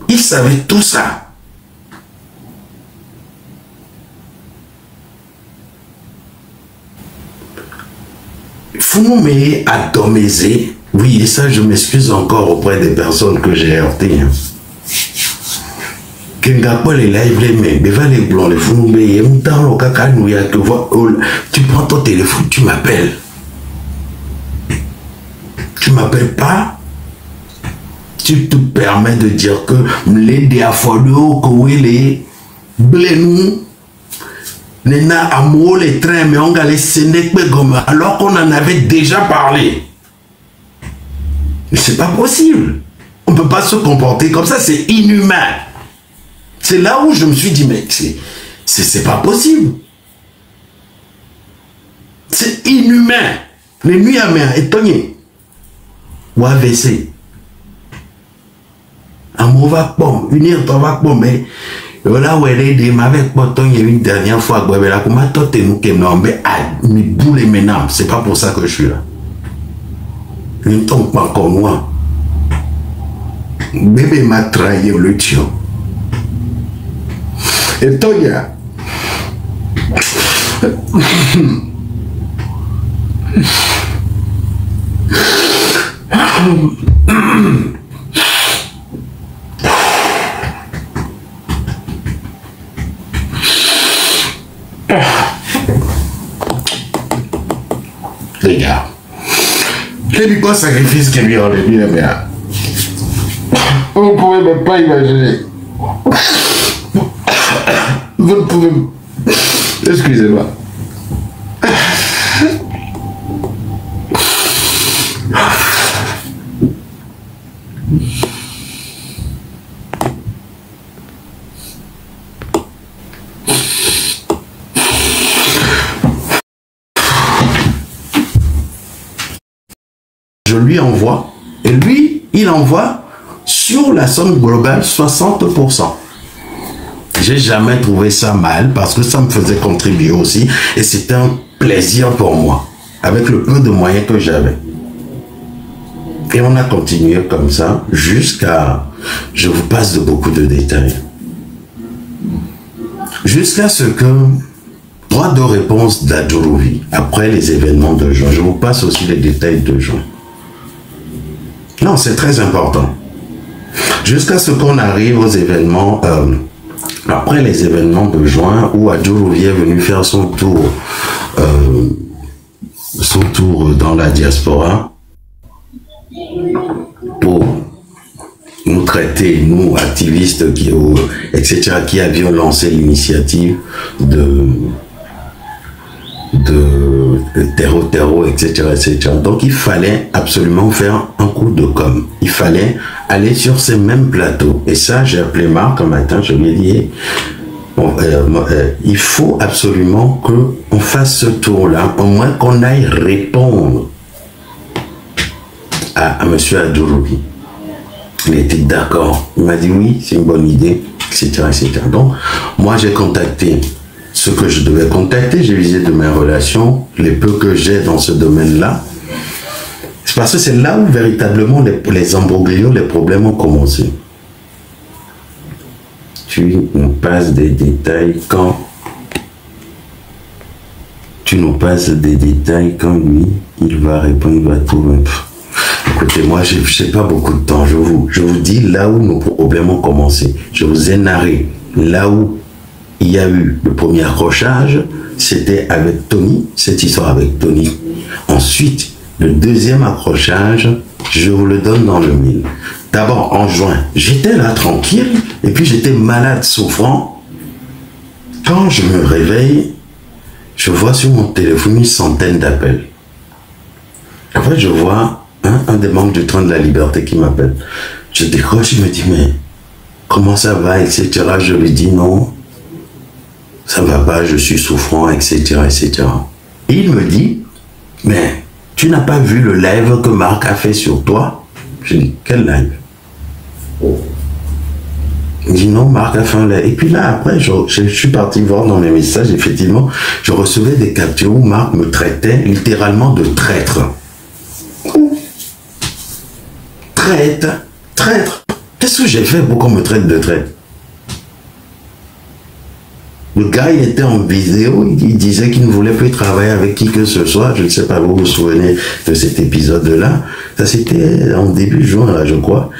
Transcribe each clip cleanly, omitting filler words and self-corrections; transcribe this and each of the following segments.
Il savait tout ça. Foumoumé a domisé. Oui, et ça, je m'excuse encore auprès des personnes que j'ai heurtées. Tu prends ton téléphone, tu m'appelles. Tu m'appelles pas. Tu te permets de dire que les déaffoleux, que les blénou, les amour, les trains, mais on a les alors qu'on en avait déjà parlé. Mais c'est pas possible. On ne peut pas se comporter comme ça, c'est inhumain. C'est là où je me suis dit, mais c'est pas possible. C'est inhumain. Les nuits à mer, étonné. Ou AVC. Amour va pomme, unir ton va pomme, mais là où elle est des avec poton, il y a une dernière fois, là, comment toi t'es nous qui m'en mais mes boules et mes names, c'est pas pour ça que je suis là. Je ne tombe pas encore moi. Bébé m'a trahi au lution. Et toi, les gars, quel quoi sacrifice qu'il lui a enlevé, mais vous ne pouvez même pas imaginer. Vous ne pouvez... Excusez-moi. Je lui envoie, et lui, il envoie sur la somme globale 60%. J'ai jamais trouvé ça mal parce que ça me faisait contribuer aussi et c'était un plaisir pour moi avec le peu de moyens que j'avais. Et on a continué comme ça jusqu'à, je vous passe de beaucoup de détails, jusqu'à ce que, droit de réponse d'Adjourouvi, après les événements de juin, je vous passe aussi les détails de juin. Non, c'est très important. Jusqu'à ce qu'on arrive aux événements, après les événements de juin, où Adjourouvi est venu faire son tour dans la diaspora, pour nous traiter, nous, activistes, etc., qui avions lancé l'initiative de terreau, etc., etc. Donc, il fallait absolument faire un coup de com'. Il fallait aller sur ces mêmes plateaux. Et ça, j'ai appelé Marc un matin, je lui ai dit, il faut absolument qu'on fasse ce tour-là, au moins qu'on aille répondre à M. Adjourouvi. Il était d'accord. Il m'a dit oui, c'est une bonne idée, etc., etc. Donc, moi, j'ai contacté ce que je devais contacter, j'ai visé de mes relations, les peu que j'ai dans ce domaine-là. C'est parce que c'est là où véritablement les embroglios, les problèmes ont commencé. Tu nous passes des détails quand... Tu nous passes des détails quand lui, il va répondre, il va tout... Écoutez, moi, je n'ai pas beaucoup de temps. Je vous dis là où nos problèmes ont commencé. Je vous ai narré là où il y a eu le premier accrochage, c'était avec Tony, cette histoire avec Tony. Ensuite, le deuxième accrochage, je vous le donne dans le mille. D'abord, en juin, j'étais là tranquille, et puis j'étais malade, souffrant. Quand je me réveille, je vois sur mon téléphone une centaine d'appels. Après, je vois un des membres du Train de la Liberté qui m'appelle. Je décroche, il me dit, mais comment ça va, etc. Je lui dis non. Ça va pas, je suis souffrant, etc., etc. Et il me dit, mais tu n'as pas vu le live que Marc a fait sur toi? Je dis, quel live? Il dit, non, Marc a fait un live. Et puis là, après, je suis parti voir dans mes messages, effectivement, je recevais des captures où Marc me traitait littéralement de traître. traite, traître. Qu'est-ce que j'ai fait pour qu'on me traite de traître? Le gars, il était en vidéo, il disait qu'il ne voulait plus travailler avec qui que ce soit. Je ne sais pas, vous vous souvenez de cet épisode-là. Ça, c'était en début juin, là, je crois,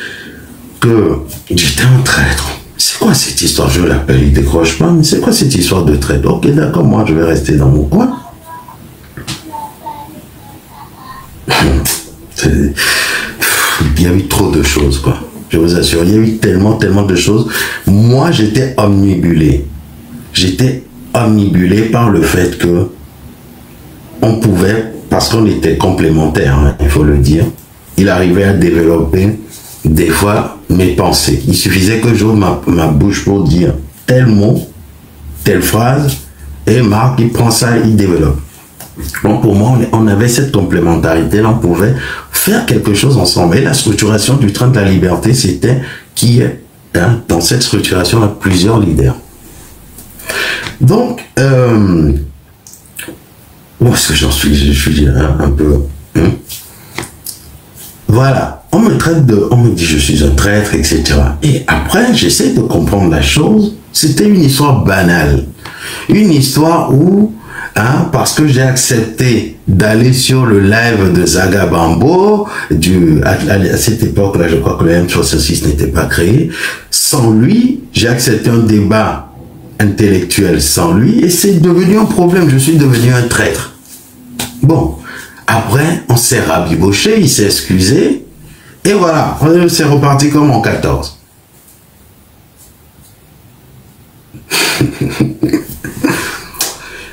que j'étais un traître. C'est quoi cette histoire? Je l'appelle, il décroche pas, mais c'est quoi cette histoire de traître? Ok, d'accord, moi, je vais rester dans mon coin. Il y a eu trop de choses, quoi. Je vous assure, il y a eu tellement de choses. Moi, j'étais omnibulé. J'étais omnibulé par le fait que on pouvait, parce qu'on était complémentaires, hein, il faut le dire, il arrivait à développer des fois mes pensées. Il suffisait que j'ouvre ma bouche pour dire tel mot, telle phrase, et Marc, il prend ça, il développe. Donc pour moi, on avait cette complémentarité, là, on pouvait faire quelque chose ensemble. Et la structuration du train de la liberté, c'était qui est, hein, dans cette structuration, il y a plusieurs leaders. Donc, où est-ce que j'en suis? Je suis un peu... Hein? Voilà, on me dit je suis un traître, etc. Et après, j'essaie de comprendre la chose. C'était une histoire banale. Une histoire où, hein, parce que j'ai accepté d'aller sur le live de Zaga Bambo, à cette époque-là, je crois que le M66 n'était pas créé. Sans lui, j'ai accepté un débat intellectuel sans lui, et c'est devenu un problème. Je suis devenu un traître. Bon, après, on s'est rabiboché, il s'est excusé, et voilà, on s'est reparti comme en 14.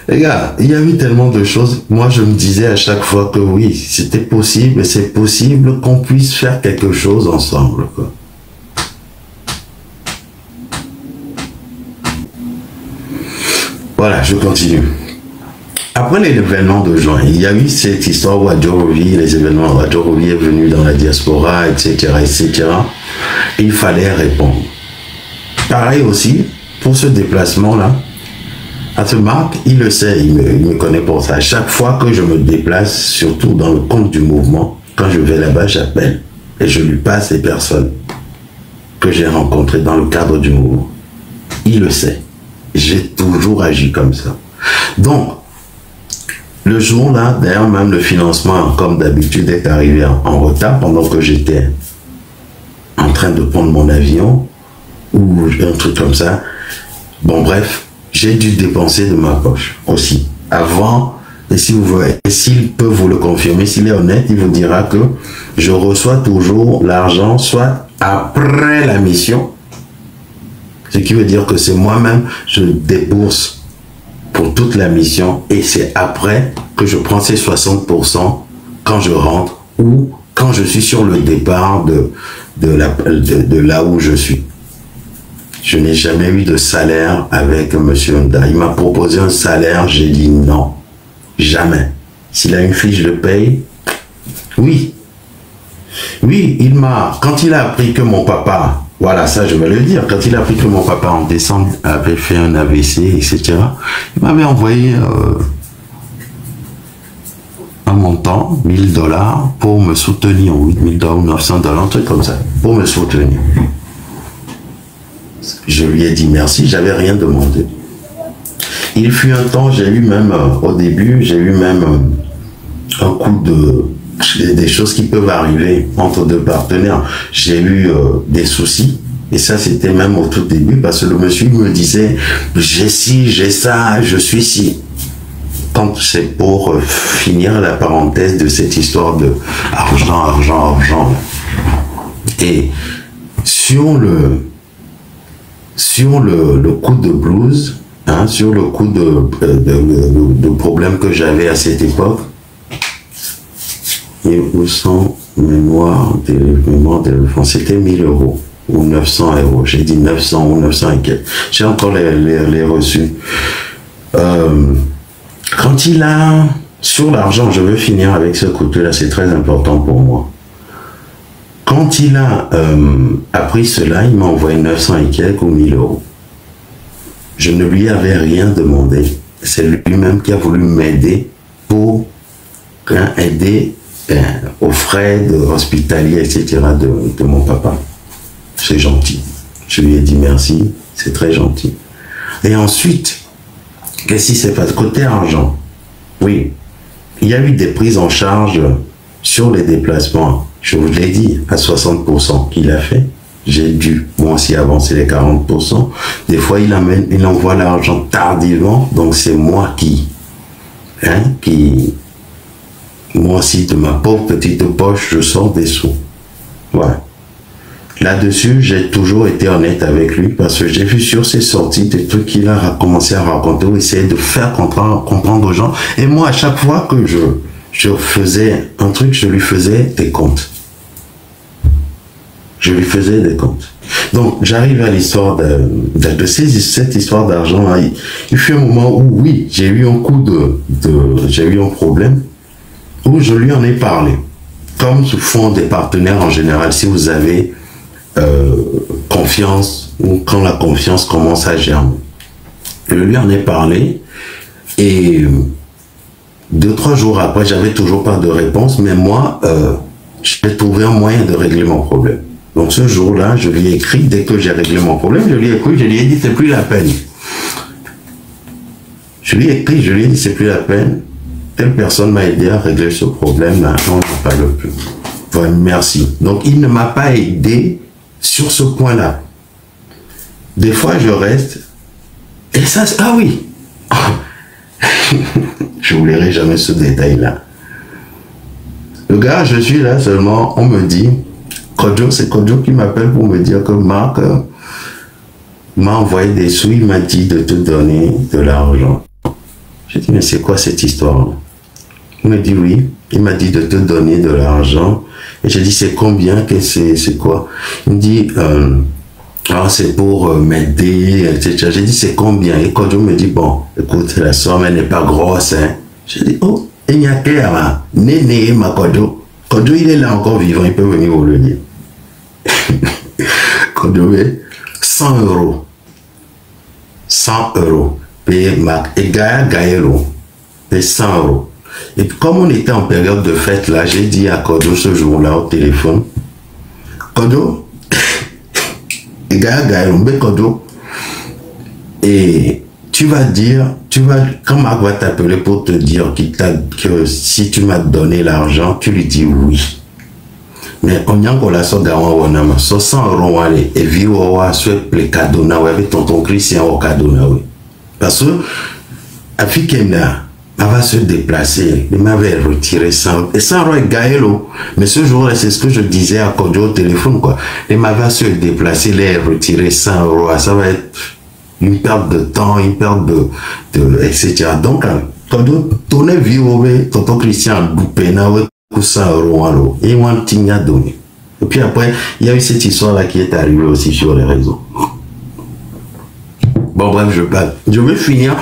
Les gars, il y a eu tellement de choses. Moi, je me disais à chaque fois que oui, c'était possible, et c'est possible qu'on puisse faire quelque chose ensemble, quoi. Voilà, je continue. Après l'événement de juin, il y a eu cette histoire où Adjorovi, les événements où Adjorovi est venu dans la diaspora, etc., etc. Et il fallait répondre. Pareil aussi, pour ce déplacement-là, à ce Marc, il le sait, il me connaît pour ça. À chaque fois que je me déplace, surtout dans le compte du mouvement, quand je vais là-bas, j'appelle et je lui passe les personnes que j'ai rencontrées dans le cadre du mouvement. Il le sait. J'ai toujours agi comme ça. Donc, le jour-là, d'ailleurs, même le financement, comme d'habitude, est arrivé en retard pendant que j'étais en train de prendre mon avion ou un truc comme ça. Bon, bref, j'ai dû dépenser de ma poche aussi. Avant, et si vous voulez, s'il peut vous le confirmer, s'il est honnête, il vous dira que je reçois toujours l'argent, soit après la mission, ce qui veut dire que c'est moi-même, je débourse pour toute la mission et c'est après que je prends ces 60% quand je rentre ou quand je suis sur le départ de là où je suis. Je n'ai jamais eu de salaire avec M. Honda. Il m'a proposé un salaire, j'ai dit non, jamais. S'il a une fiche de paye, oui. Oui, quand il a appris que mon papa, voilà, ça je vais le dire, quand il a appris que mon papa en décembre avait fait un AVC, etc., il m'avait envoyé un montant, 1000 $, pour me soutenir, ou 1000 $ ou 900 $, un truc comme ça, pour me soutenir. Je lui ai dit merci, j'avais rien demandé. Il fut un temps, j'ai eu même, au début, j'ai eu même un coup des choses qui peuvent arriver entre deux partenaires. J'ai eu des soucis, et ça c'était même au tout début, parce que le monsieur me disait, j'ai ci, j'ai ça, je suis ci. Quand c'est pour finir la parenthèse de cette histoire de argent. Et sur le coup de blues, hein, sur le coup de problème que j'avais à cette époque, et où sont mémoire téléphone, c'était 1000 € ou 900 €. J'ai dit 900 ou 900 et quelques. J'ai encore les reçus. Quand il a, sur l'argent, je veux finir avec ce côté-là, c'est très important pour moi. Quand il a appris cela, il m'a envoyé 900 et quelques ou 1000 €. Je ne lui avais rien demandé. C'est lui-même qui a voulu m'aider pour aider aux frais hospitaliers, etc. de mon papa. C'est gentil. Je lui ai dit merci, c'est très gentil. Et ensuite, qu'est-ce qui s'est passé? Côté argent, oui, il y a eu des prises en charge sur les déplacements. Je vous l'ai dit, à 60% qu'il a fait. J'ai dû, moi aussi, avancer les 40%. Des fois, il envoie l'argent tardivement, donc c'est moi qui, moi aussi, de ma pauvre petite poche, je sors des sous. Voilà. Là-dessus, j'ai toujours été honnête avec lui parce que j'ai vu sur ses sorties des trucs qu'il a commencé à raconter ou essayer de faire comprendre aux gens. Et moi, à chaque fois que je faisais un truc, je lui faisais des comptes. Je lui faisais des comptes. Donc, j'arrive à l'histoire cette histoire d'argent. Il fut un moment où, oui, j'ai eu un coup j'ai eu un problème où je lui en ai parlé. Comme font des partenaires en général, si vous avez confiance ou quand la confiance commence à germer. Je lui en ai parlé et 2-3 jours après, j'avais toujours pas de réponse, mais moi, j'ai trouvé un moyen de régler mon problème. Donc ce jour-là, je lui ai écrit, dès que j'ai réglé mon problème, je lui ai dit, c'est plus la peine. Je lui ai écrit, je lui ai dit, c'est plus la peine. Telle personne m'a aidé à régler ce problème-là, on n'en parle plus. Voilà, merci. Donc il ne m'a pas aidé sur ce point-là. Des fois, je reste, et ça, ah oui, je n'oublierai jamais ce détail-là. Le gars, je suis là seulement, on me dit, Kodjo, c'est Kodjo qui m'appelle pour me dire que Marc m'a envoyé des sous, il m'a dit de te donner de l'argent. J'ai dit, mais c'est quoi cette histoire? Il me dit oui, il m'a dit de te donner de l'argent. Et j'ai dit, c'est combien, que c'est quoi? Il me dit, c'est pour m'aider, etc. J'ai dit, c'est combien? Et Kodjo me dit, bon, écoute, la somme, elle n'est pas grosse, hein. J'ai dit, oh, il n'y a qu'à là, néné, ma Kodjo. Kodjo, il est là encore vivant, il peut venir vous le dire. Kodjo, 100 euros. 100 euros. Payé Marc. Et Gaëlo. Payé 100 euros. Et puis, comme on était en période de fête, là, j'ai dit à Kodjo ce jour-là au téléphone, Kodjo, et Gaëlo, mais Kodjo, et quand Marc va t'appeler pour te dire que si tu m'as donné l'argent, tu lui dis oui. Mais on y a encore la sorte d'Awan, 100 euros, et vivre les cadeaux, avec tonton Christian au cadeau, parce que, à Fikena, elle va se déplacer, il m'avait retiré 100 et 100 euros est Gaëlo. Mais ce jour-là, c'est ce que je disais à Kodjo au téléphone, quoi. Il m'avait se déplacer, les retirer 100 euros, ça va être une perte de temps, une perte etc. Donc, quand on tourne vivre, tonton Christian, Boupena, 100 euros, et on t'a donné. Et puis après, il y a eu cette histoire-là qui est arrivée aussi sur les réseaux. Bon, bref, je vais finir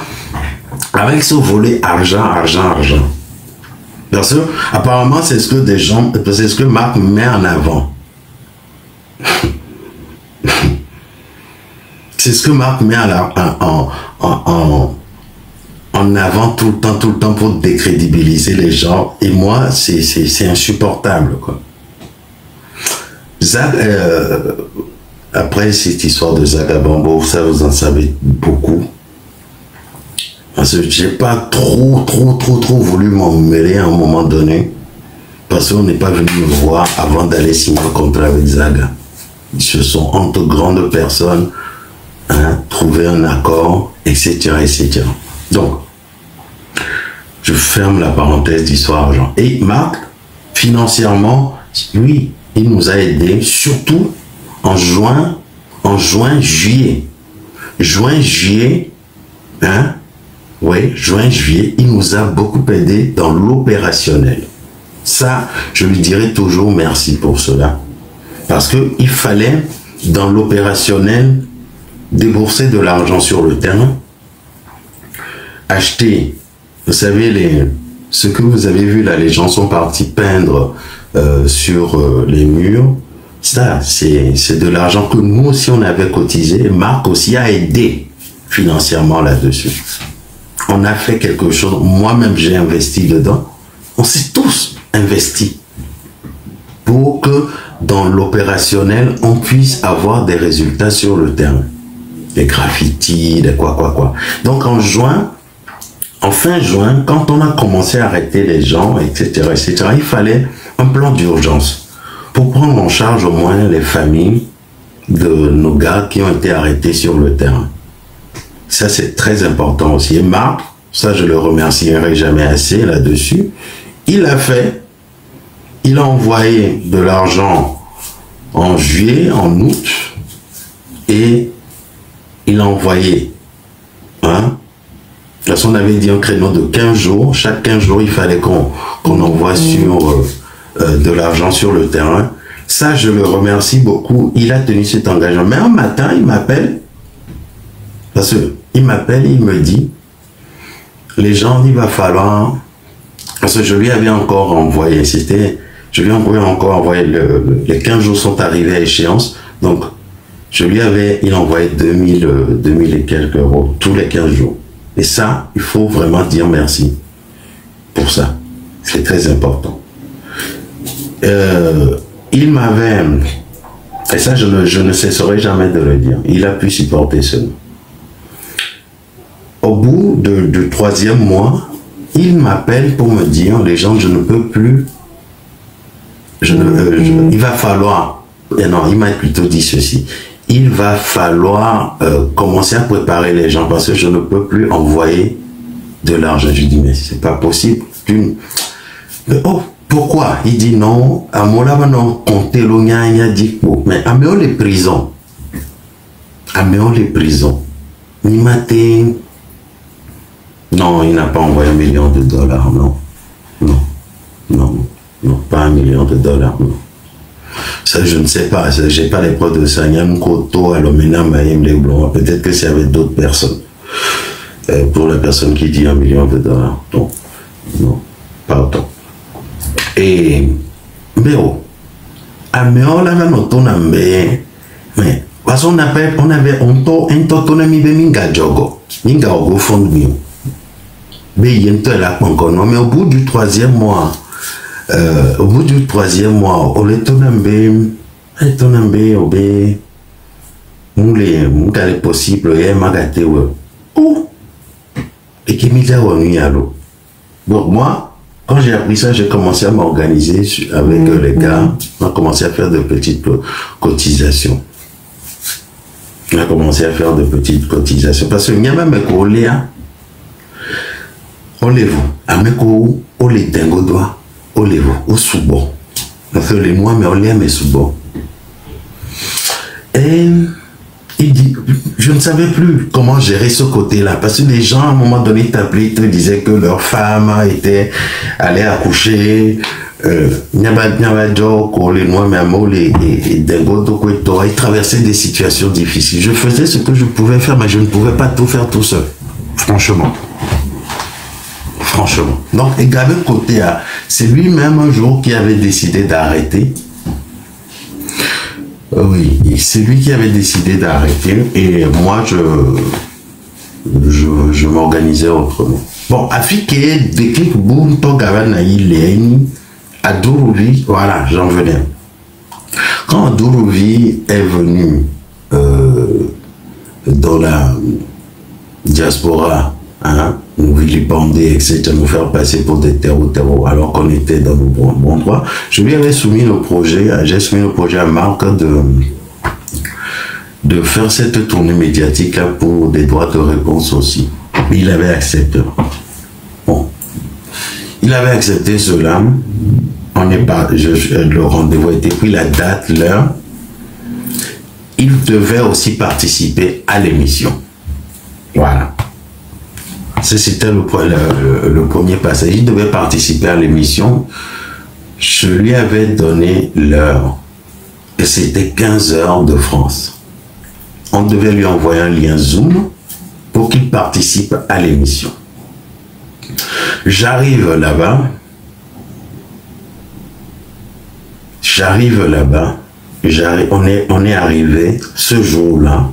avec ce volet argent. Parce que, apparemment, c'est ce que c'est ce que Marc met en avant. C'est ce que Marc met en avant tout le temps pour décrédibiliser les gens. Et moi, c'est insupportable, quoi. Zach, après cette histoire de Zagabambo, ça vous en savez beaucoup. Parce que j'ai pas trop voulu m'en mêler à un moment donné. Parce qu'on n'est pas venu me voir avant d'aller signer un contrat avec Zaga. Ils se sont entre grandes personnes, trouvé un accord, etc., etc. Donc, je ferme la parenthèse d'histoire argent. Et Marc, financièrement, lui, il nous a aidés, surtout en juin, juillet. Juillet, il nous a beaucoup aidé dans l'opérationnel. Ça, je lui dirai toujours merci pour cela. Parce qu'il fallait, dans l'opérationnel, débourser de l'argent sur le terrain, acheter, vous savez, ce que vous avez vu là, les gens sont partis peindre sur les murs. Ça, c'est de l'argent que nous aussi on avait cotisé. Marc aussi a aidé financièrement là-dessus. On a fait quelque chose, moi-même j'ai investi dedans. On sait tous investi pour que dans l'opérationnel, on puisse avoir des résultats sur le terrain. Des graffitis, des quoi. Donc en fin juin, quand on a commencé à arrêter les gens, etc., il fallait un plan d'urgence pour prendre en charge au moins les familles de nos gars qui ont été arrêtés sur le terrain. Ça, c'est très important aussi. Et Marc, ça, je le remercierai jamais assez là-dessus, il a fait, il a envoyé de l'argent en juillet, en août, et il a envoyé, de toute façon, on avait dit un créneau de 15 jours. Chaque 15 jours, il fallait qu'on envoie sur de l'argent sur le terrain. Ça, je le remercie beaucoup. Il a tenu cet engagement. Mais un matin, il m'appelle, parce qu'il m'appelle, il me dit, les gens, il va falloir, parce que je lui avais encore envoyé, je lui ai encore envoyé, les 15 jours sont arrivés à échéance, donc il a envoyé 2000 et quelques euros tous les 15 jours. Et ça, il faut vraiment dire merci pour ça. C'est très important. Il m'avait, et ça je ne cesserai jamais de le dire, il a pu supporter cela. Au bout du 3e mois, il m'appelle pour me dire, les gens, je ne peux plus, il va falloir, et non, il m'a plutôt dit ceci, il va falloir commencer à préparer les gens parce que je ne peux plus envoyer de l'argent. Je dis, mais c'est pas possible. Pourquoi? Il dit non, à mon là, non, comptez l'oignon, il a dit, mais à les prisons. Les prisons. Ni matin. Non, il n'a pas envoyé $1 million, non. Non, pas $1 million, non. Ça, je ne sais pas, j'ai pas les preuves de ça. Peut-être que c'est avec d'autres personnes. Pour la personne qui dit $1 million. Non, pas autant. Et, mais mais, parce qu'on appelle, on avait, mais au bout du 3e mois, on est possible, et qui donc moi, quand j'ai appris ça, j'ai commencé à m'organiser avec les gars. On a commencé à faire de petites cotisations. Parce que Nyama Mekoléa, on les voit. À Meko, on les dingo doigt. On les voit. Au sous-bon. On fait les mois, mais on les aime sous-bon. Et il dit, je ne savais plus comment gérer ce côté-là. Parce que les gens, à un moment donné, t'appelaient, te disaient que leur femme était allée accoucher. Ils traversaient des situations difficiles. Je faisais ce que je pouvais faire, mais je ne pouvais pas tout faire tout seul. Franchement. Donc, et Gabé Côté, c'est lui-même un jour qui avait décidé d'arrêter. Oui, c'est lui qui avait décidé d'arrêter et moi, je m'organisais autrement. Bon, Afrique, déclic, boum, ton Gavanaï, à Dourouvi, voilà, j'en venais. Quand Dourouvi est venu dans la diaspora, nous vilipender, etc., nous faire passer pour des terreaux, alors qu'on était dans le bon endroit, je lui avais soumis le projet, j'ai soumis le projet à Marc de faire cette tournée médiatique pour des droits de réponse aussi. Il avait accepté. Bon. Il avait accepté cela. Le rendez-vous a été pris, la date, l'heure. Il devait aussi participer à l'émission. Voilà. C'était le premier passage. Il devait participer à l'émission. Je lui avais donné l'heure. Et c'était 15 heures de France. On devait lui envoyer un lien Zoom pour qu'il participe à l'émission. J'arrive là-bas. On est arrivé ce jour-là.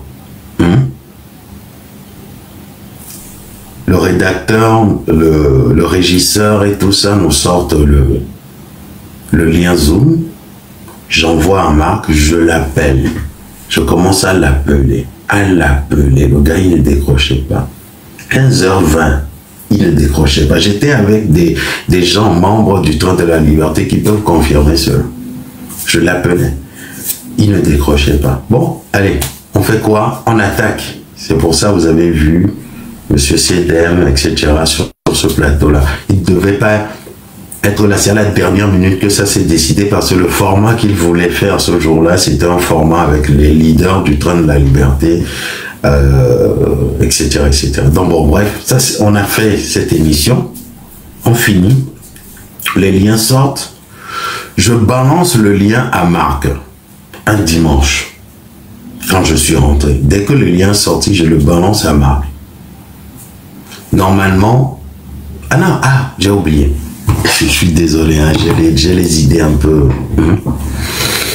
Le rédacteur, le régisseur et tout ça nous sortent Le lien Zoom, j'envoie à Marc, je l'appelle. Je commence à l'appeler. Le gars, il ne décrochait pas. 15h20, il ne décrochait pas. J'étais avec des gens membres du Train de la Liberté qui peuvent confirmer cela. Je l'appelais. Il ne décrochait pas. Bon, allez, on fait quoi? On attaque. C'est pour ça que vous avez vu M. Cédem, etc. sur ce plateau-là. Il ne devait pas être là. C'est à la dernière minute que ça s'est décidé parce que le format qu'il voulait faire ce jour-là, c'était un format avec les leaders du Train de la Liberté, etc., etc. Donc bon, bref, ça, on a fait cette émission, on finit, les liens sortent, je balance le lien à Marc un dimanche, quand je suis rentré. Dès que le lien est sorti, je le balance à Marc. Normalement, j'ai oublié. Je suis désolé, hein, j'ai les idées un peu...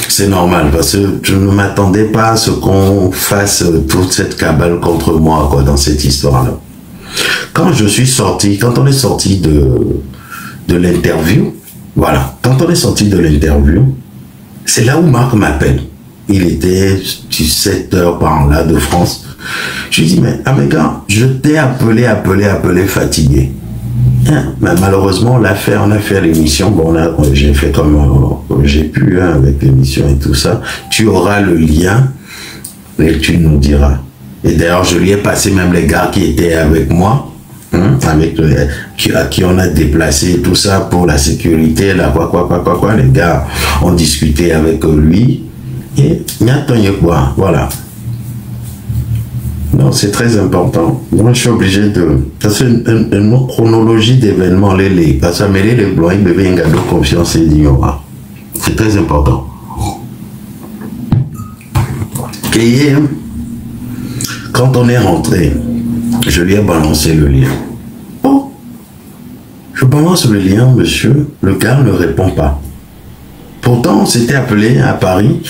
C'est normal, parce que je ne m'attendais pas à ce qu'on fasse toute cette cabale contre moi, quoi, dans cette histoire-là. Quand on est sorti de l'interview, voilà, quand on est sorti de l'interview, c'est là où Marc m'appelle. Il était 7h par là de France. Je lui dis, mais Améga, je t'ai appelé fatigué. Mais malheureusement, on a fait l'émission. Bon, j'ai fait comme j'ai pu, hein, avec l'émission et tout ça. Tu auras le lien et tu nous diras. Et d'ailleurs, je lui ai passé même les gars qui étaient avec moi, hein, à qui on a déplacé tout ça pour la sécurité, là, quoi. Les gars ont discuté avec lui. Et quoi, voilà. Non, c'est très important. Moi, je suis obligé de... Parce une chronologie d'événements, parce que mêler les blancs, il devait y avoir de confiance et d'ignorance. C'est très important. Et quand on est rentré, je lui ai balancé le lien. Oh, je balance le lien, monsieur. Le gars ne répond pas. Pourtant, on s'était appelé à Paris.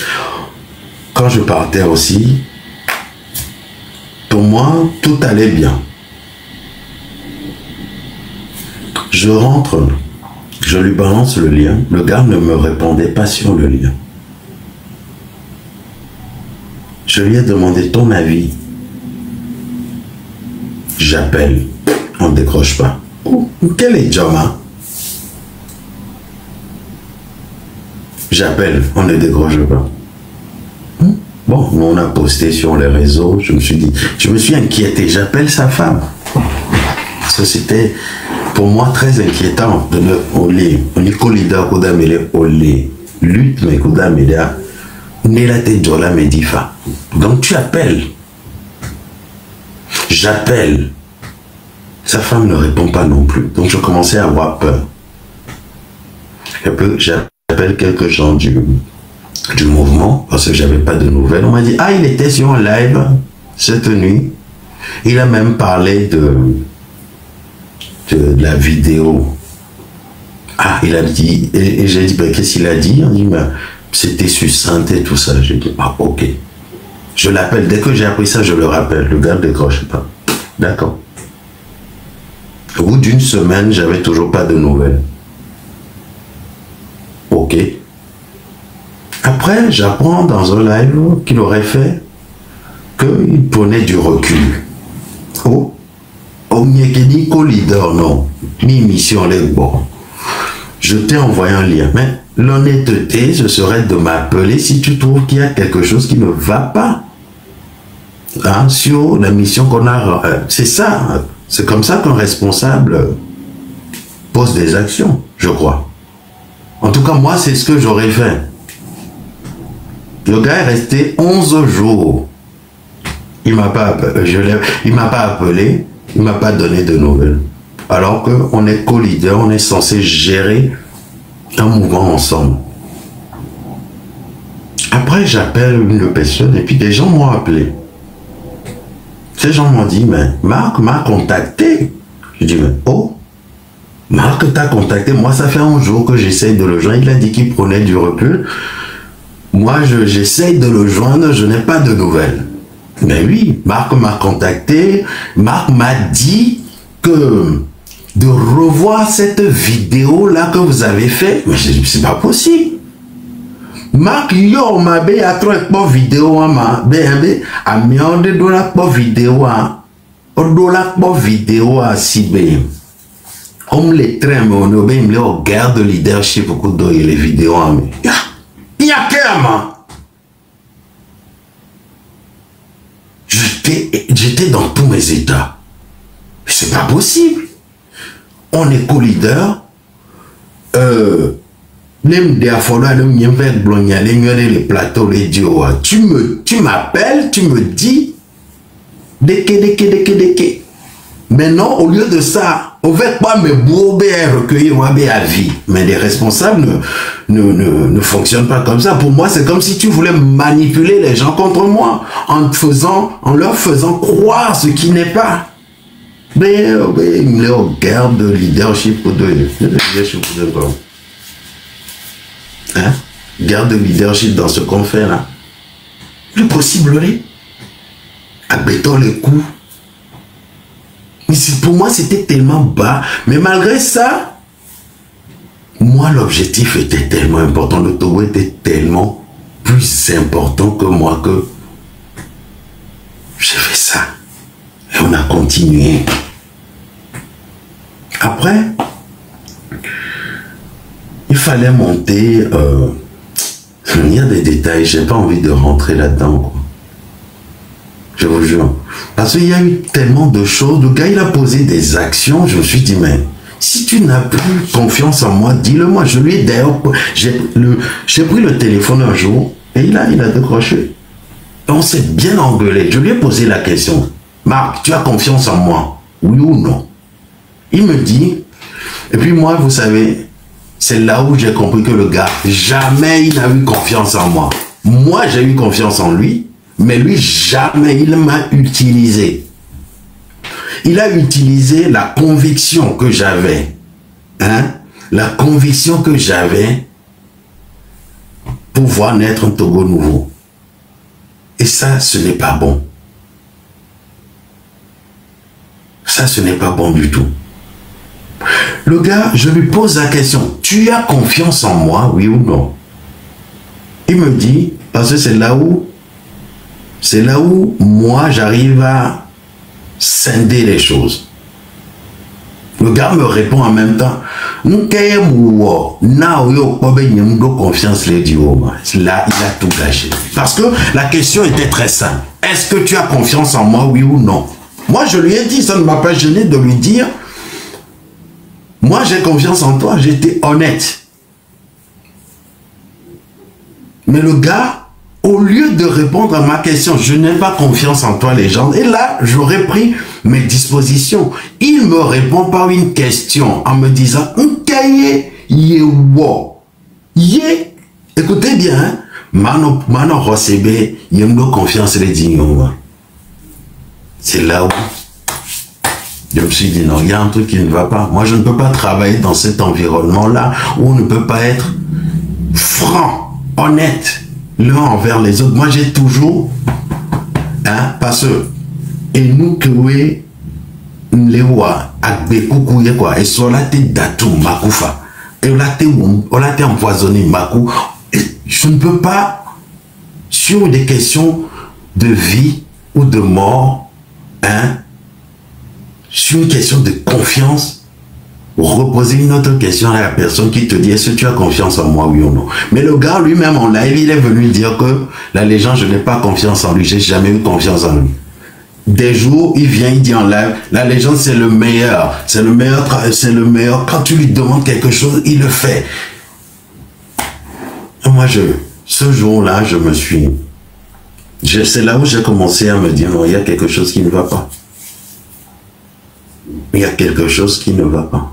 Quand je partais aussi, pour moi, tout allait bien. Je rentre, je lui balance le lien. Le gars ne me répondait pas sur le lien. Je lui ai demandé ton avis. J'appelle, on ne décroche pas. Oh, quel est Jama? J'appelle, on ne décroche pas. Bon, nous on a posté sur les réseaux, je me suis inquiété, j'appelle sa femme. Parce que c'était pour moi très inquiétant de donc tu appelles. J'appelle. Sa femme ne répond pas non plus. Donc je commençais à avoir peur. J'appelle quelques gens du mouvement, parce que j'avais pas de nouvelles. On m'a dit, il était sur un live cette nuit. Il a même parlé de la vidéo. Il a dit, et j'ai dit, qu'est-ce qu'il a dit? On dit, c'était succinct et tout ça. J'ai dit, ok. Je l'appelle, dès que j'ai appris ça, je le rappelle. Le gars ne décroche pas. D'accord. Au bout d'une semaine, j'avais toujours pas de nouvelles. Ok. Après, j'apprends dans un live qu'il aurait fait qu'il prenait du recul. Leader, non. Ni mission, les bon. Je t'ai envoyé un lien. Mais l'honnêteté, ce serait de m'appeler si tu trouves qu'il y a quelque chose qui ne va pas. Hein, sur la mission qu'on a. C'est ça. C'est comme ça qu'un responsable pose des actions, je crois. En tout cas, moi, c'est ce que j'aurais fait. Le gars est resté 11 jours. Il m'a pas appelé, il m'a pas donné de nouvelles. Alors qu'on est co-leader, on est censé gérer un mouvement ensemble. Après, j'appelle une personne et puis des gens m'ont appelé. Ces gens m'ont dit, mais Marc m'a contacté. Je dis, mais Marc t'a contacté. Moi, ça fait un jour que j'essaye de le joindre. Il a dit qu'il prenait du recul. Moi, j'essaye de le joindre, je n'ai pas de nouvelles. Mais oui, Marc m'a contacté. Marc m'a dit de revoir cette vidéo-là que vous avez fait. Mais c'est pas possible. Marc, yo, ma bé, a trop de vidéo, ma bé, a mis en de la vidéo, au vidéo, si bé. On les traîne, mais on obéit, mais on garde le leadership pour que les vidéos, il y a qu'un, j'étais dans tous mes états. C'est pas possible. On est co-leader. Les plateaux, les dios. Tu m'appelles, tu me dis. Deke. Maintenant, au lieu de ça, on ne va pas me bourber et recueillir à vie. Mais les responsables ne fonctionnent pas comme ça. Pour moi, c'est comme si tu voulais manipuler les gens contre moi en leur faisant croire ce qui n'est pas. Mais il me regarde de leadership pour de quoi. Hein? Garde de leadership dans ce qu'on fait là. Le possible, abaissons les coups. Mais pour moi, c'était tellement bas. Mais malgré ça, moi, l'objectif était tellement important. Le Togo était tellement plus important que moi que j'ai fait ça. Et on a continué. Après, il fallait monter. Il y a des détails, j'ai pas envie de rentrer là-dedans. Je vous jure. Parce qu'il y a eu tellement de choses. Le gars, il a posé des actions. Je me suis dit, mais si tu n'as plus confiance en moi, dis-le-moi. Je lui ai d'ailleurs... J'ai pris le téléphone un jour et il a décroché. On s'est bien engueulé. Je lui ai posé la question. Marc, tu as confiance en moi? Oui ou non? Il me dit... Et puis moi, vous savez, c'est là où j'ai compris que le gars, jamais il n'a eu confiance en moi. Moi, j'ai eu confiance en lui. Mais lui, jamais il m'a utilisé. Il a utilisé la conviction que j'avais. Hein? La conviction que j'avais pour voir naître un Togo nouveau. Et ça, ce n'est pas bon. Ça, ce n'est pas bon du tout. Le gars, je lui pose la question. Tu as confiance en moi, oui ou non? Il me dit, parce que c'est là où moi, j'arrive à scinder les choses. Le gars me répond en même temps. Confiance les duos. Là, il a tout gâché. Parce que la question était très simple. Est-ce que tu as confiance en moi, oui ou non? Moi, je lui ai dit, ça ne m'a pas gêné de lui dire, moi, j'ai confiance en toi, j'étais honnête. Mais le gars, au lieu de répondre à ma question, je n'ai pas confiance en toi, les gens. Et là, j'aurais pris mes dispositions. Il me répond par une question en me disant, écoutez bien, hein? Mano Rosebe, yemdo confiance les dignes. C'est là où je me suis dit, non, il y a un truc qui ne va pas. Moi, je ne peux pas travailler dans cet environnement-là où on ne peut pas être franc, honnête l'un envers les autres. Moi, j'ai toujours, parce que, et nous, que oui, les rois, avec beaucoup, quoi, et sur la tête d'atout, Makoufa, et on l'a été empoisonné, Makou. Je ne peux pas, sur des questions de vie ou de mort, sur une question de confiance, reposer une autre question à la personne qui te dit, est-ce que tu as confiance en moi, oui ou non? Mais le gars lui-même en live, il est venu dire que la légende, je n'ai pas confiance en lui, j'ai jamais eu confiance en lui. Des jours, il vient, il dit en live, la légende c'est le meilleur, c'est le meilleur, quand tu lui demandes quelque chose, il le fait. Et moi, ce jour-là, c'est là où j'ai commencé à me dire, non, il y a quelque chose qui ne va pas. Il y a quelque chose qui ne va pas.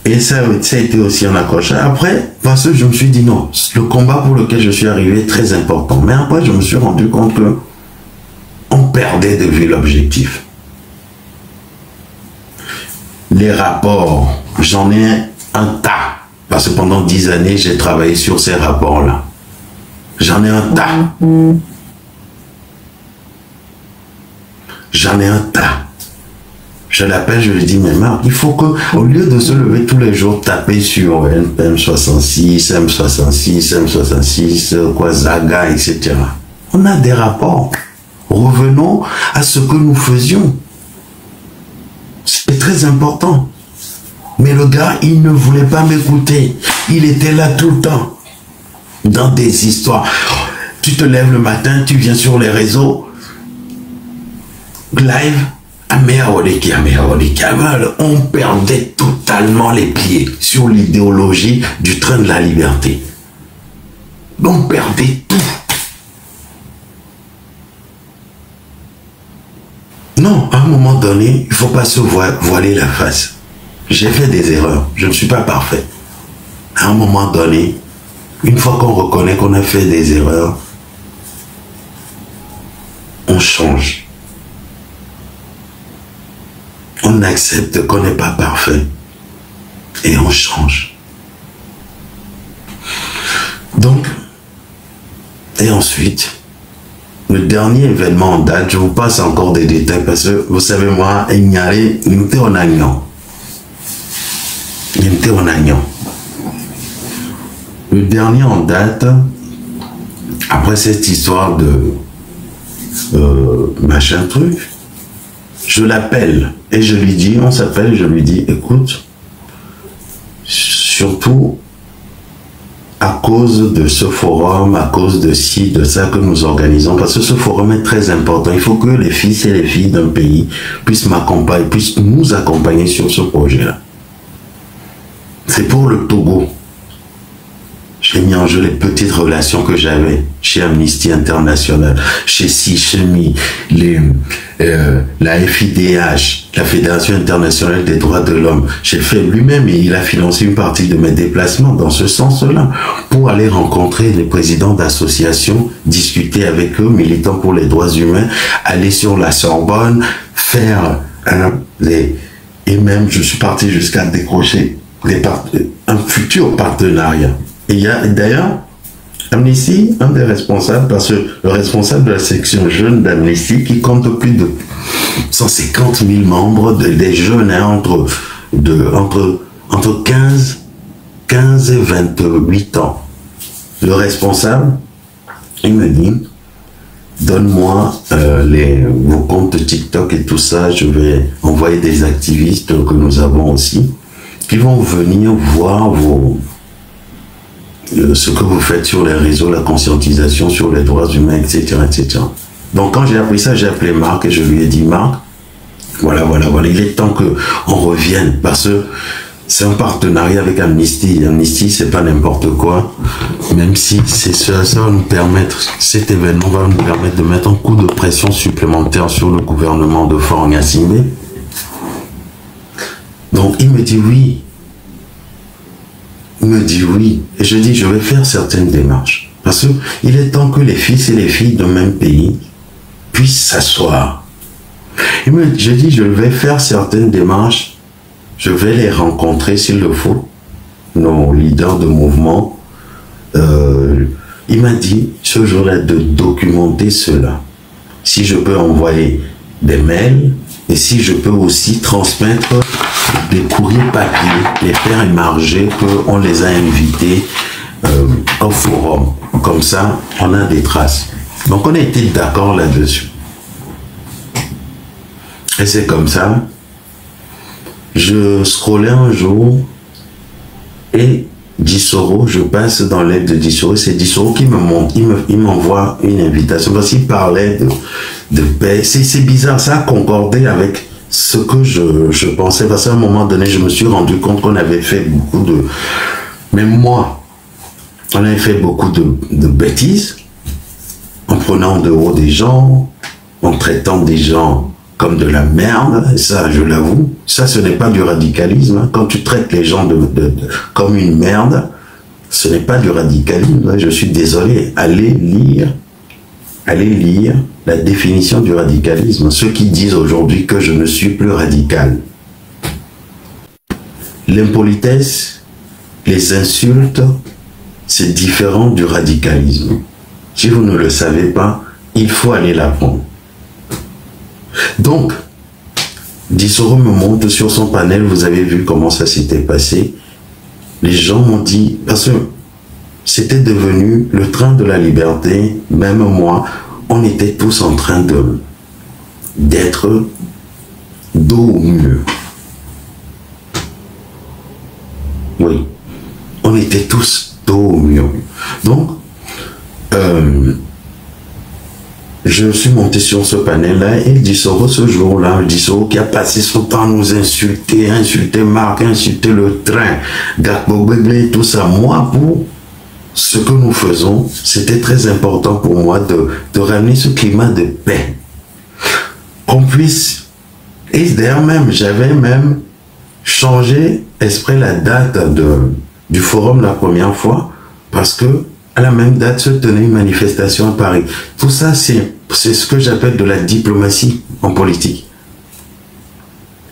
Et ça a été aussi un accrochage. Après, parce que je me suis dit non, le combat pour lequel je suis arrivé est très important. Mais après, je me suis rendu compte que on perdait de vue l'objectif. Les rapports, j'en ai un tas. Parce que pendant 10 années, j'ai travaillé sur ces rapports-là. J'en ai un tas. J'en ai un tas. Je l'appelle, je lui dis, mais Marc, il faut que, au lieu de se lever tous les jours, taper sur M66, quoi, Zaga, etc. On a des rapports. Revenons à ce que nous faisions. C'est très important. Mais le gars, il ne voulait pas m'écouter. Il était là tout le temps. Dans des histoires. Tu te lèves le matin, tu viens sur les réseaux. Live. On perdait totalement les pieds sur l'idéologie du train de la liberté. On perdait tout. Non, à un moment donné, il ne faut pas se voiler la face. J'ai fait des erreurs, je ne suis pas parfait. À un moment donné, une fois qu'on reconnaît qu'on a fait des erreurs, on change. On accepte qu'on n'est pas parfait et on change. Donc, et ensuite, le dernier événement en date, je vous passe encore des détails parce que vous savez, moi, il était en agnon. Le dernier en date, après cette histoire de machin truc, je l'appelle et je lui dis, on s'appelle, je lui dis, écoute, surtout à cause de ce forum, à cause de ci, de ça que nous organisons, parce que ce forum est très important. Il faut que les fils et les filles d'un pays puissent m'accompagner, puissent nous accompagner sur ce projet-là. C'est pour le Togo. J'ai mis en jeu les petites relations que j'avais chez Amnesty International, chez CICHEMI, la FIDH, la Fédération Internationale des Droits de l'Homme. J'ai fait lui-même et il a financé une partie de mes déplacements dans ce sens-là pour aller rencontrer les présidents d'associations, discuter avec eux, militants pour les droits humains, aller sur la Sorbonne, faire et même je suis parti jusqu'à décrocher un futur partenariat. Et il y a d'ailleurs Amnesty, un des responsables, parce que le responsable de la section jeune d'Amnesty, qui compte plus de 150 000 membres, des jeunes hein, entre 15 et 28 ans. Le responsable, il me dit, donne-moi vos comptes TikTok et tout ça, je vais envoyer des activistes que nous avons aussi, qui vont venir voir ce que vous faites sur les réseaux, la conscientisation sur les droits humains, etc., etc. Donc quand j'ai appris ça, j'ai appelé Marc et je lui ai dit, Marc, voilà, il est temps qu'on revienne, parce que c'est un partenariat avec Amnesty. Amnesty, c'est pas n'importe quoi, même si ça va nous permettre, cet événement va nous permettre de mettre un coup de pression supplémentaire sur le gouvernement de Faure Gnassingbé. Donc il me dit oui. Il me dit oui. Et je dis, je vais faire certaines démarches. Parce qu'il est temps que les fils et les filles d'un même pays puissent s'asseoir. Je dis, je vais faire certaines démarches. Je vais les rencontrer s'il le faut. Nos leaders de mouvement. Il m'a dit, ce jour-là, de documenter cela. Si je peux envoyer des mails, et si je peux aussi transmettre des courriers papier, les faire émarger qu'on les a invités au forum. Comme ça, on a des traces. Donc on a été d'accord là-dessus. Et c'est comme ça. Je scrollais un jour et Dissoro, je passe dans l'aide de Dissoro, c'est Dissoro qui me montre, il m'envoie une invitation parce qu'il parlait de paix. C'est bizarre, ça a concordé avec ce que je pensais, parce qu'à un moment donné, je me suis rendu compte qu'on avait fait beaucoup de... Même moi, on avait fait beaucoup de bêtises, en prenant de haut des gens, en traitant des gens comme de la merde, ça je l'avoue, ça ce n'est pas du radicalisme, hein. Quand tu traites les gens comme une merde, ce n'est pas du radicalisme, je suis désolé, allez lire la définition du radicalisme, ceux qui disent aujourd'hui que je ne suis plus radical. L'impolitesse, les insultes, c'est différent du radicalisme. Si vous ne le savez pas, il faut aller l'apprendre. Donc, Dissoro me montre sur son panel, vous avez vu comment ça s'était passé. Les gens m'ont dit, parce que c'était devenu le train de la liberté, même moi, on était tous en train d'être dos au mur. Oui, on était tous dos au mur. Donc, je suis monté sur ce panel-là et Dissoro, ce jour-là, Dissoro qui a passé son temps à nous insulter, insulter Marc, insulter le train, Gakpo Begle, tout ça. Moi, pour ce que nous faisons, c'était très important pour moi de ramener ce climat de paix. Qu'on puisse, et d'ailleurs même, j'avais même changé exprès la date du forum la première fois, parce que à la même date se tenait une manifestation à Paris. Tout ça, c'est ce que j'appelle de la diplomatie en politique.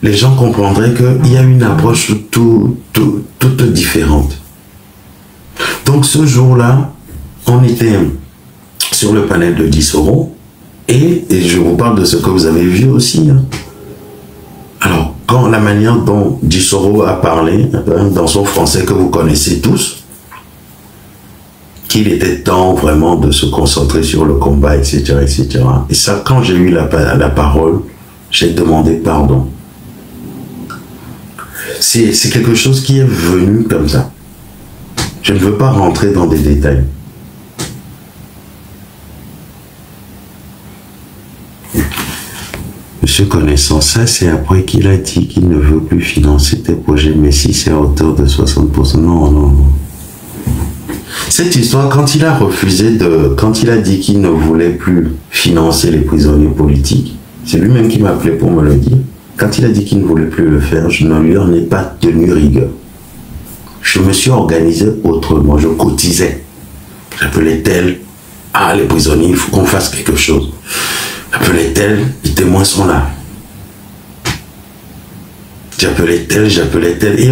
Les gens comprendraient qu'il y a une approche toute différente. Donc ce jour-là, on était sur le panel de Dissoro et je vous parle de ce que vous avez vu aussi. Hein. Alors, quand la manière dont Dissoro a parlé, dans son français que vous connaissez tous, qu'il était temps vraiment de se concentrer sur le combat, etc., etc. Et ça, quand j'ai eu la parole, j'ai demandé pardon. C'est quelque chose qui est venu comme ça. Je ne veux pas rentrer dans des détails. Monsieur connaissant ça, c'est après qu'il a dit qu'il ne veut plus financer tes projets, mais si c'est à hauteur de 60%, non, non, non. Cette histoire, quand il a refusé quand il a dit qu'il ne voulait plus financer les prisonniers politiques, c'est lui-même qui m'a appelé pour me le dire. Quand il a dit qu'il ne voulait plus le faire, je ne lui en ai pas tenu rigueur. Je me suis organisé autrement, je cotisais. J'appelais tel, ah les prisonniers, il faut qu'on fasse quelque chose. J'appelais tel, les témoins sont là. J'appelais tel, et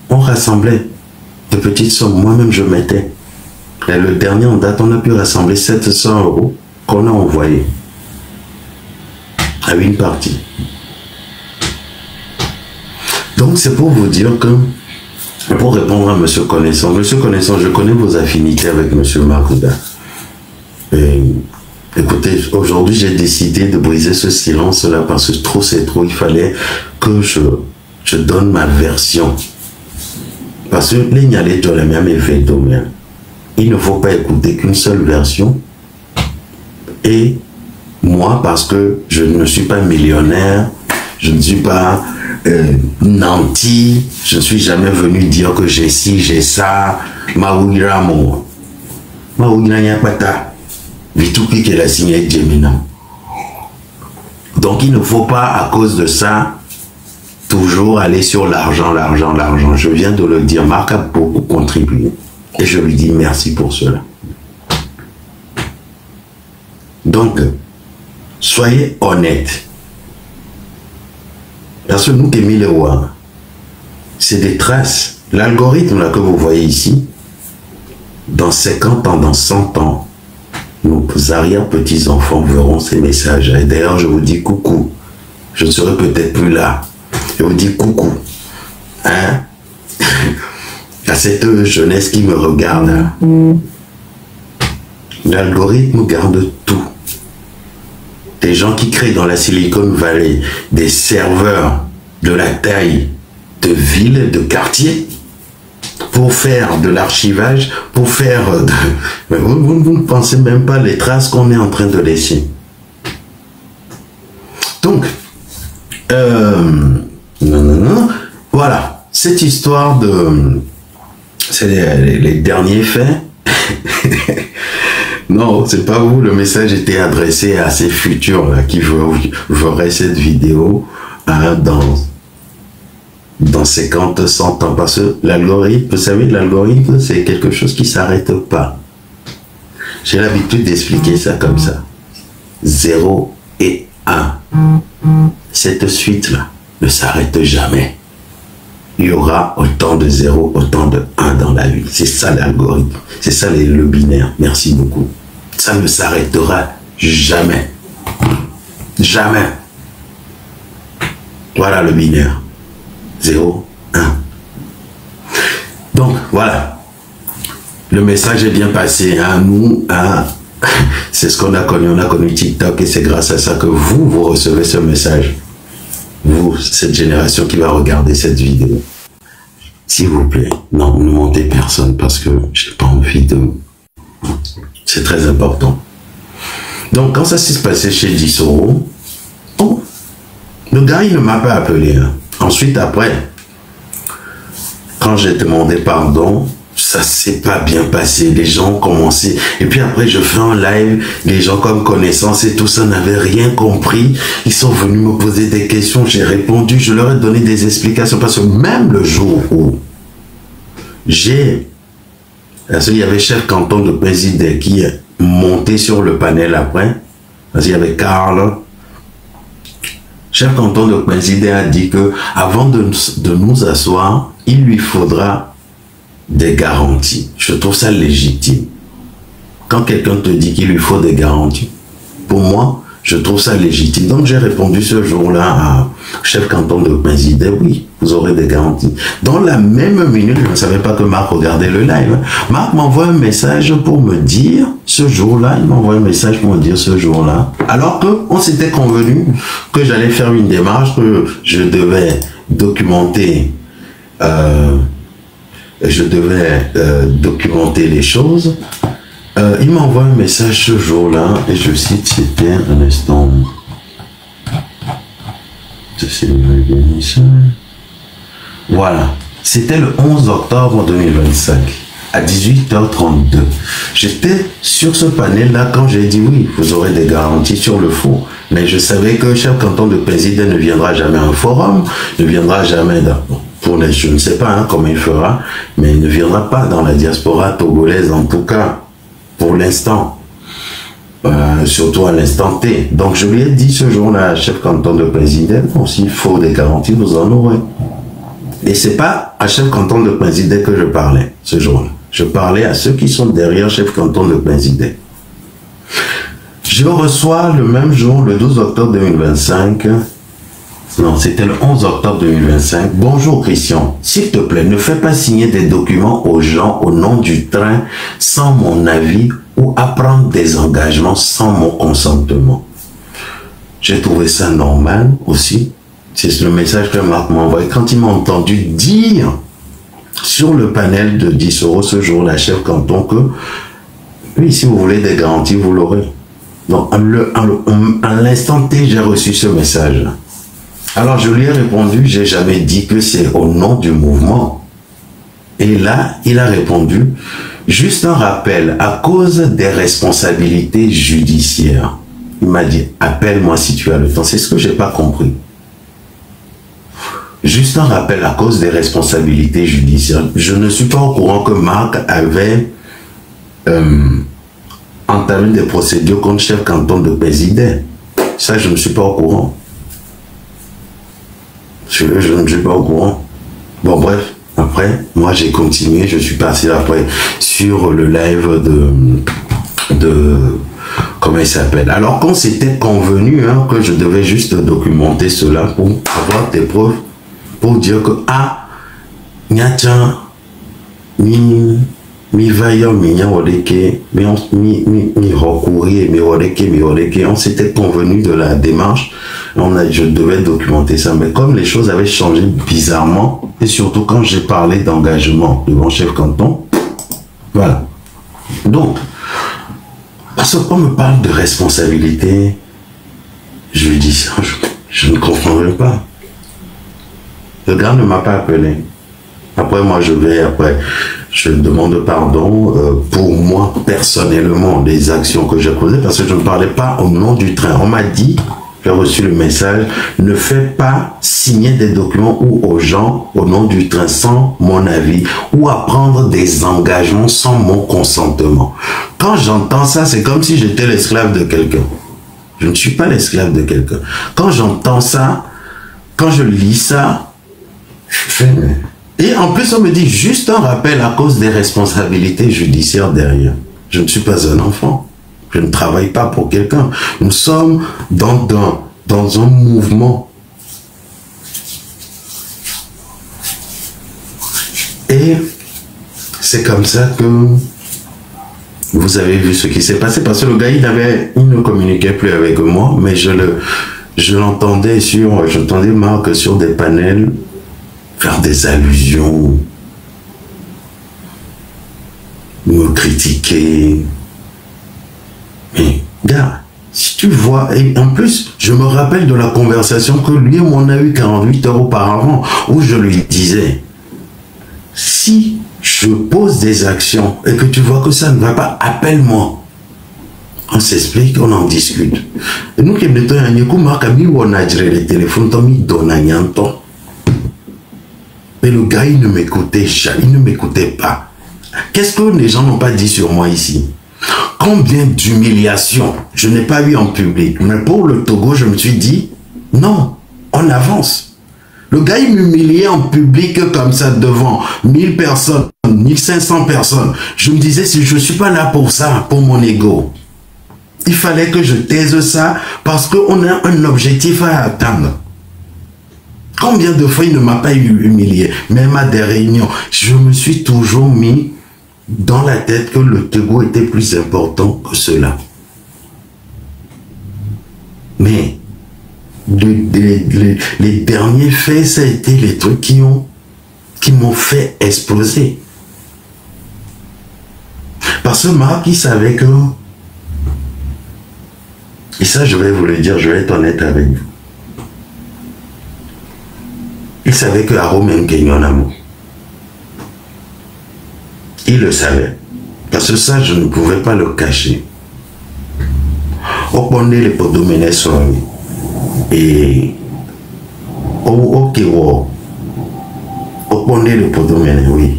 on rassemblait de petites sommes. Moi-même, je mettais. Et le dernier en date, on a pu rassembler 700 € qu'on a envoyé à une partie. Donc, c'est pour vous dire que, pour répondre à Monsieur Connaissant, je connais vos affinités avec Monsieur Makuda. Et, écoutez, aujourd'hui, j'ai décidé de briser ce silence-là parce que trop, c'est trop. Il fallait que je donne ma version. Parce que il ne faut pas écouter qu'une seule version. Et moi, parce que je ne suis pas millionnaire, je ne suis pas nanti, je ne suis jamais venu dire que j'ai ci, j'ai ça, Maouira mo. Maouira nyapata. Vitupi qui la signé Gemina. Donc il ne faut pas, à cause de ça, toujours aller sur l'argent, l'argent, l'argent. Je viens de le dire, Marc a beaucoup contribué. Et je lui dis merci pour cela. Donc, soyez honnêtes. Parce que nous, Kémilewa, c'est des traces. L'algorithme là que vous voyez ici, dans 50 ans, dans 100 ans, nos arrière-petits-enfants verront ces messages. Et d'ailleurs, je vous dis coucou. Je ne serai peut-être plus là. Je vous dis coucou. Hein? À cette jeunesse qui me regarde. L'algorithme garde tout. Des gens qui créent dans la Silicon Valley des serveurs de la taille de villes, de quartiers, pour faire de l'archivage, pour faire de... Mais vous ne pensez même pas les traces qu'on est en train de laisser. Donc, voilà, cette histoire de... C'est les derniers faits. Non, c'est pas vous, le message était adressé à ces futurs là qui verraient cette vidéo hein, dans 50, 100 ans. Parce que l'algorithme, vous savez, l'algorithme, c'est quelque chose qui s'arrête pas. J'ai l'habitude d'expliquer ça comme ça. 0 et 1. Cette suite-là ne s'arrête jamais. Il y aura autant de 0, autant de 1 dans la vie. C'est ça l'algorithme. C'est ça le binaire. Merci beaucoup. Ça ne s'arrêtera jamais. Jamais. Voilà le binaire. 0, 1. Donc, voilà. Le message est bien passé. Hein. Nous, hein, c'est ce qu'on a connu. On a connu TikTok et c'est grâce à ça que vous recevez ce message. Vous, cette génération qui va regarder cette vidéo. S'il vous plaît, non, ne montez personne parce que j'ai pas envie de... C'est très important. Donc, quand ça s'est passé chez Dissoro, oh, le gars, il ne m'a pas appelé. Hein. Ensuite, après, quand j'ai demandé pardon, ça s'est pas bien passé. Les gens ont commencé. Et puis après, je fais un live. Les gens comme connaissance et tout ça n'avaient rien compris. Ils sont venus me poser des questions. J'ai répondu. Je leur ai donné des explications. Parce que même le jour où parce qu'il y avait chef canton de président qui est monté sur le panel après. Parce qu'il y avait Karl. Chef canton de président a dit que avant de nous asseoir, il lui faudra des garanties. Je trouve ça légitime. Quand quelqu'un te dit qu'il lui faut des garanties, pour moi, je trouve ça légitime. Donc j'ai répondu ce jour-là à chef canton de président, oui, vous aurez des garanties. Dans la même minute, je ne savais pas que Marc regardait le live. Marc m'envoie un message pour me dire, ce jour-là, il m'envoie un message pour me dire ce jour-là, alors qu'on s'était convenu que j'allais faire une démarche, que je devais documenter documenter les choses. Il m'envoie un message ce jour-là et je cite, c'était un instant. Voilà, c'était le 11 octobre 2025 à 18h32. J'étais sur ce panel-là quand j'ai dit oui, vous aurez des garanties sur le fond. Mais je savais que chef canton de président ne viendra jamais à un forum, ne viendra jamais dans... je ne sais pas hein, comment il fera, mais il ne viendra pas dans la diaspora togolaise, en tout cas, pour l'instant. Surtout à l'instant T. Donc je lui ai dit ce jour-là, chef canton de président, bon, s'il faut des garanties, vous en aurez. Et c'est pas à chef canton de président que je parlais ce jour-là. Je parlais à ceux qui sont derrière chef canton de président. Je reçois le même jour, le 12 octobre 2025, non, c'était le 11 octobre 2025. Bonjour Christian, s'il te plaît, ne fais pas signer des documents aux gens au nom du train sans mon avis ou à prendre des engagements sans mon consentement. J'ai trouvé ça normal aussi. C'est le message que Marc m'a envoyé. Quand il m'a entendu dire sur le panel de Dissoro ce jour-là, chef canton, que oui, si vous voulez des garanties, vous l'aurez. Donc, à l'instant T, j'ai reçu ce message. Alors, je lui ai répondu, j'ai jamais dit que c'est au nom du mouvement. Et là, il a répondu, juste un rappel, à cause des responsabilités judiciaires. Il m'a dit, appelle-moi si tu as le temps. C'est ce que j'ai pas compris. Juste un rappel, à cause des responsabilités judiciaires. Je ne suis pas au courant que Marc avait entamé des procédures contre chef canton de président. Ça, je ne suis pas au courant. Je ne suis pas au courant. Bon, bref, après, moi j'ai continué, je suis passé après sur le live de comment il s'appelle. Alors qu'on s'était convenu hein, que je devais juste documenter cela pour avoir des preuves, pour dire que, ah, Nyatcha, mi vaillant, mi nyawadeke, mi recourir, mi wadeke, on s'était convenu de la démarche. Je devais documenter ça, mais comme les choses avaient changé bizarrement, et surtout quand j'ai parlé d'engagement devant chef canton, voilà. Donc, parce qu'on me parle de responsabilité, je lui dis ça, je ne comprendrai pas. Le gars ne m'a pas appelé. Après, moi, je demande pardon pour moi, personnellement, des actions que j'ai posées, parce que je ne parlais pas au nom du train. On m'a dit, j'ai reçu le message, ne fais pas signer des documents ou aux gens au nom du train sans mon avis, ou à prendre des engagements sans mon consentement. Quand j'entends ça, c'est comme si j'étais l'esclave de quelqu'un. Je ne suis pas l'esclave de quelqu'un. Quand j'entends ça, quand je lis ça, je fais... Et en plus, on me dit juste un rappel à cause des responsabilités judiciaires derrière. Je ne suis pas un enfant. Je ne travaille pas pour quelqu'un. Nous sommes dans un mouvement. Et c'est comme ça que vous avez vu ce qui s'est passé, parce que le gars, il ne communiquait plus avec moi, mais j'entendais Marc sur des panels faire des allusions, me critiquer. Mais, gars, si tu vois, et en plus, je me rappelle de la conversation que lui et moi on a eu 48 heures auparavant, où je lui disais, si je pose des actions et que tu vois que ça ne va pas, appelle-moi. On s'explique, on en discute. Et nous qui mettons un yékou, Marc a mis où on a géré les téléphones, on a mis Donagnan. Mais le gars, il ne m'écoutait jamais, il ne m'écoutait pas. Qu'est-ce que les gens n'ont pas dit sur moi ici? Combien d'humiliations je n'ai pas eu en public. Mais pour le Togo, je me suis dit, non, on avance. Le gars, il m'humiliait en public comme ça devant 1000 personnes, 1500 personnes. Je me disais, si je ne suis pas là pour ça, pour mon ego, il fallait que je taise ça parce qu'on a un objectif à atteindre. Combien de fois il ne m'a pas humilié, même à des réunions, je me suis toujours mis dans la tête que le Togo était plus important que cela. Mais les derniers faits, ça a été les trucs qui m'ont fait exploser. Parce que Marc, il savait que, et ça je vais vous le dire, je vais être honnête avec vous, il savait que Aro même gagne en amour. Il le savait. Parce que ça, je ne pouvais pas le cacher. Au pondé les podomènes sont et au Kéwo. Au pondé les podomènes, oui.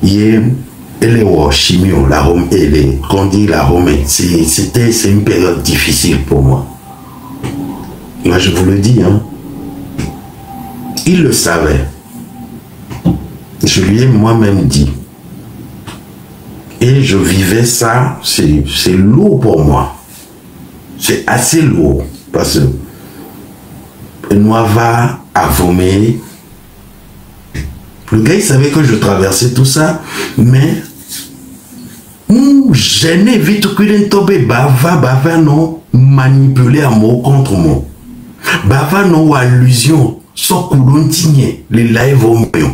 Il est chimie, la Rome, quand on dit la Rome, c'est une période difficile pour moi. Moi, je vous le dis, hein. Il le savait. Je lui ai moi-même dit. Et je vivais ça, c'est lourd pour moi. C'est assez lourd. Parce que Noava a vomé. Le gars, il savait que je traversais tout ça, mais gêné vite que tombé bava non manipuler à mot contre moi. Bava non allusion, sans coulon tigné, les live au mieux.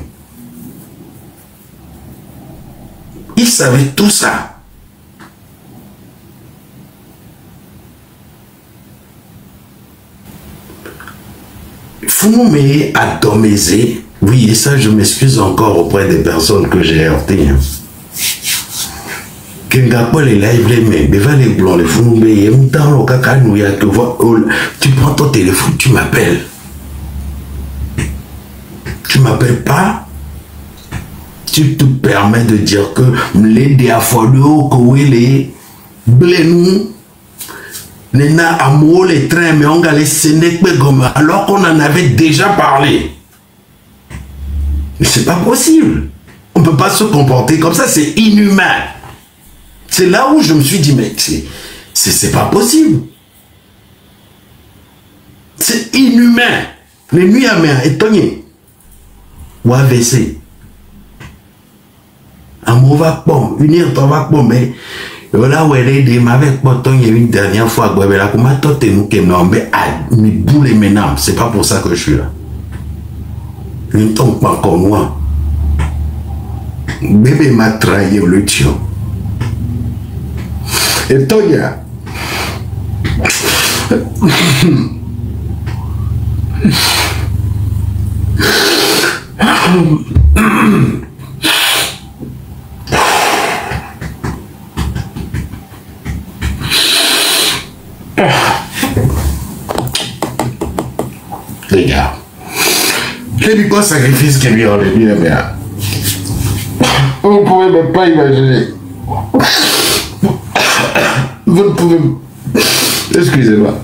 Il savait tout ça. Fumé a domisé. Oui, et ça, je m'excuse encore auprès des personnes que j'ai heurtées. Tu prends ton téléphone, tu m'appelles. Tu m'appelles pas. Tu te permets de dire que les déaffolés, que les blénous, les amours, les trains, mais on a les alors qu'on en avait déjà parlé. Mais c'est pas possible. On ne peut pas se comporter comme ça, c'est inhumain. C'est là où je me suis dit, mais c'est pas possible. C'est inhumain. Les nuits amères, étonné. Ou AVC. Un mauvais pomme, une heure, on va pommer. Voilà où elle est, des mauvais potons, il y a une dernière fois, comment t'es nous qui m'ont mis boule maintenant. C'est pas pour ça que je suis là. Je ne tombe pas encore moi. Bébé m'a trahi le tien. Et toi, les gars, quel est le sacrifice qu'il y a en lui, mais vous ne pouvez même pas imaginer. Vous ne pouvez... Excusez-moi.